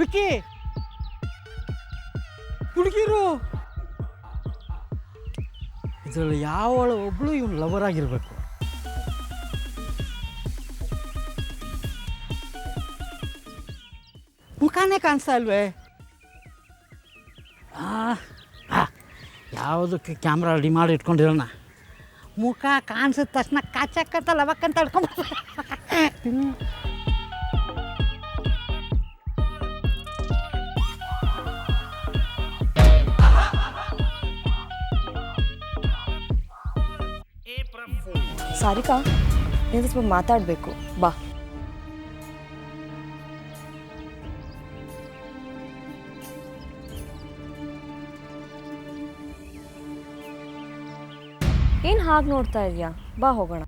ವಿಕ್ಕಿ ಹುಡುಗಿರು ಇದರಲ್ಲಿ ಯಾವಳ ಒಬ್ಳು ಇವನು ಲವರ್ ಆಗಿರ್ಬೇಕು. ಮುಖಾನೇ ಕಾಣಿಸ್ತಾ ಇಲ್ವೇ? ಯಾವುದಕ್ಕೆ ಕ್ಯಾಮ್ರಾ ರೆಡಿ ಮಾಡಿ ಇಟ್ಕೊಂಡಿರೋಣ. ಮುಖ ಕಾಣಿಸಿದ ತಕ್ಷಣ ಕಾಚಕ್ಕಂತ ಲವಕ್ಕಂತ ಹಿಡ್ಕೊಂಡು ಸಾರಿಕಾ, ನೀನು ಸ್ವಲ್ಪ ಮಾತಾಡಬೇಕು, ಬಾ. ಏನು ಹಾಗೆ ನೋಡ್ತಾ ಇದೆಯಾ? ಬಾ ಹೋಗೋಣ.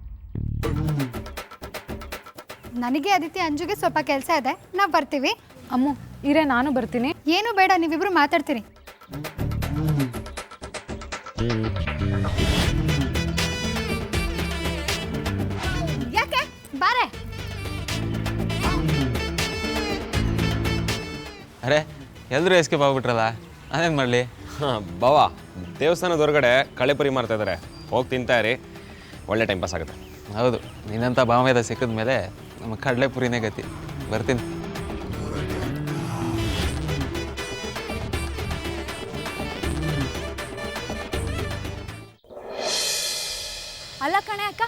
ನನಗೆ ಅದಿತಿ ಅಂಜುಗೆ ಸ್ವಲ್ಪ ಕೆಲಸ ಇದೆ, ನಾವು ಬರ್ತೀವಿ. ಅಮ್ಮು ಇರೇ, ನಾನು ಬರ್ತೀನಿ. ಏನು ಬೇಡ, ನೀವಿಬ್ರು ಮಾತಾಡ್ತೀರಿ. ಯಾಕೆ ಬಾರೆ? ಅರೆ ಎಲ್ಲರೂ ಎಸ್ಕೇಪ್ ಆಗ್ಬಿಟ್ರಲ್ಲ, ನಾನೇನು ಮಾಡಲಿ? ಬಾವ, ದೇವಸ್ಥಾನದ ಹೊರಗಡೆ ಕಳೆಪುರಿ ಮಾರ್ತಾ ಇದ್ದಾರೆ, ಹೋಗಿ ತಿಂತಾ ಇರಿ, ಒಳ್ಳೆ ಟೈಮ್ ಪಾಸ್ ಆಗುತ್ತೆ. ಹೌದು, ನಿನ್ನಂಥ ಭಾವದ ಸಿಕ್ಕಿದ ಮೇಲೆ ನಮ್ಮ ಕಡಲೆಪುರಿನೇ ಗತಿ. ಬರ್ತೀನಿ. ಅಲ್ಲ ಕಣೆ ಅಕ್ಕ,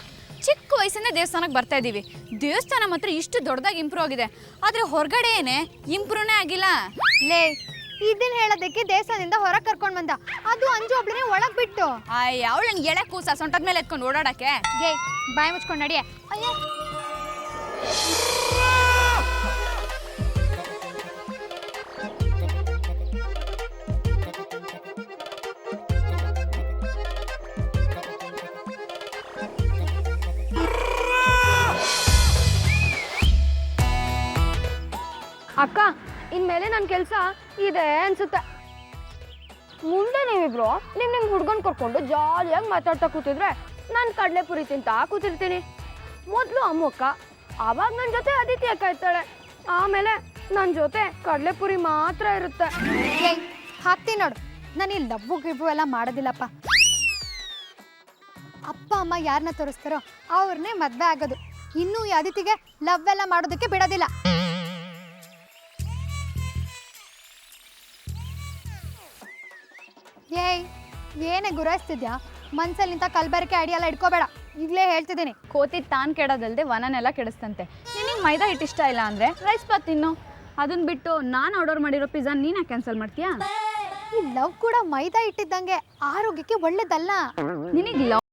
ಚಿಕ್ಕ ವಯಸ್ಸಿಂದ ದೇವಸ್ಥಾನಕ್ಕೆ ಬರ್ತಾ ಇದ್ದೀವಿ. ದೇವಸ್ಥಾನ ಮಾತ್ರ ಇಷ್ಟು ದೊಡ್ಡದಾಗಿ ಇಂಪ್ರೂವ್ ಆಗಿದೆ, ಆದರೆ ಹೊರಗಡೆ ಏನೇ ಇಂಪ್ರೂವ್ನೇ ಆಗಿಲ್ಲ. ಲೇ, ಇದನ್ನ ಹೇಳೋದಕ್ಕೆ ದೇವಸ್ಥಾನದಿಂದ ಹೊರಗೆ ಕರ್ಕೊಂಡು ಬಂದ, ಅದು ಅಂಜು ಒಬ್ಳನ್ನೇ ಒಳಗೆ ಬಿಟ್ಟು. ಅವಳು ನನಗೆ ಎಳೆ ಕೂಸ ಸೊಂಟದ ಮೇಲೆ ಎತ್ಕೊಂಡು ಓಡಾಡಕ್ಕೆ. ಏಯ್, ಬಾಯಿ ಮುಚ್ಕೊಂಡು ನಡಿಯೇ. ಅಯ್ಯೋ, ಅಕ್ಕ, ಇನ್ಮೇಲೆ ನನ್ನ ಕೆಲಸ ಇದೆ ಅನ್ಸುತ್ತೆ. ಮುಂದೆ ನೀವಿಬ್ರು ನಿಮ್ಮ ಹುಡ್ಗನ್ ಕರ್ಕೊಂಡು ಜಾಲಿಯಾಗಿ ಮಾತಾಡ್ತಾ ಕೂತಿದ್ರೆ ನಾನು ಕಡಲೆಪುರಿ ತಿಂತಾ ಕೂತಿರ್ತೀನಿ. ಮೊದಲು ಅಮ್ಮಕ್ಕ, ಆವಾಗ ನನ್ನ ಜೊತೆ ಅದಿತಿ ಅಕ್ಕ ಇರ್ತಾಳೆ, ಆಮೇಲೆ ನನ್ನ ಜೊತೆ ಕಡಲೆಪುರಿ ಮಾತ್ರ ಇರುತ್ತೆ. ಏಯ್, ಹಾಕ್ತೀನಿ ನೋಡು. ನಾನು ಈ ಲವ್ವು ಗಿವ್ವು ಎಲ್ಲ ಮಾಡೋದಿಲ್ಲಪ್ಪ. ಅಪ್ಪ ಅಮ್ಮ ಯಾರನ್ನ ತೋರಿಸ್ತಾರೋ ಅವ್ರನ್ನೇ ಮದುವೆ ಆಗೋದು. ಇನ್ನೂ ಈ ಅದಿತಿಗೆ ಲವ್ ಎಲ್ಲ ಮಾಡೋದಕ್ಕೆ ಬಿಡೋದಿಲ್ಲ. ಏಯ್, ಏನೇ ಗುರಾಯಿಸ್ತಿದ್ಯಾ? ಮನ್ಸಲ್ಲಿ ನಿಂತ ಕಲ್ಬರಕೆ ಐಡಿಯಾ ಎಲ್ಲ ಇಟ್ಕೋಬೇಡ, ಈಗಲೇ ಹೇಳ್ತಿದ್ದೀನಿ. ಕೋತಿ ತಾನು ಕೆಡೋದಲ್ದೆ ವನನೆಲ್ಲ ಕೆಡಿಸ್ತಂತೆ. ನಿನಗೆ ಮೈದಾ ಹಿಟ್ಟು ಇಷ್ಟ ಇಲ್ಲ ಅಂದರೆ ರೈಸ್ ಬಾತ್ ತಿನ್ನು. ಅದನ್ನ ಬಿಟ್ಟು ನಾನು ಆರ್ಡರ್ ಮಾಡಿರೋ ಪಿಜ್ಜಾ ನೀನೇ ಕ್ಯಾನ್ಸಲ್ ಮಾಡ್ತೀಯಾ? ಈ ಲವ್ ಕೂಡ ಮೈದಾ ಇಟ್ಟಿದ್ದಂಗೆ, ಆರೋಗ್ಯಕ್ಕೆ ಒಳ್ಳೇದಲ್ಲ. ನಿನಗೆ ಲವ್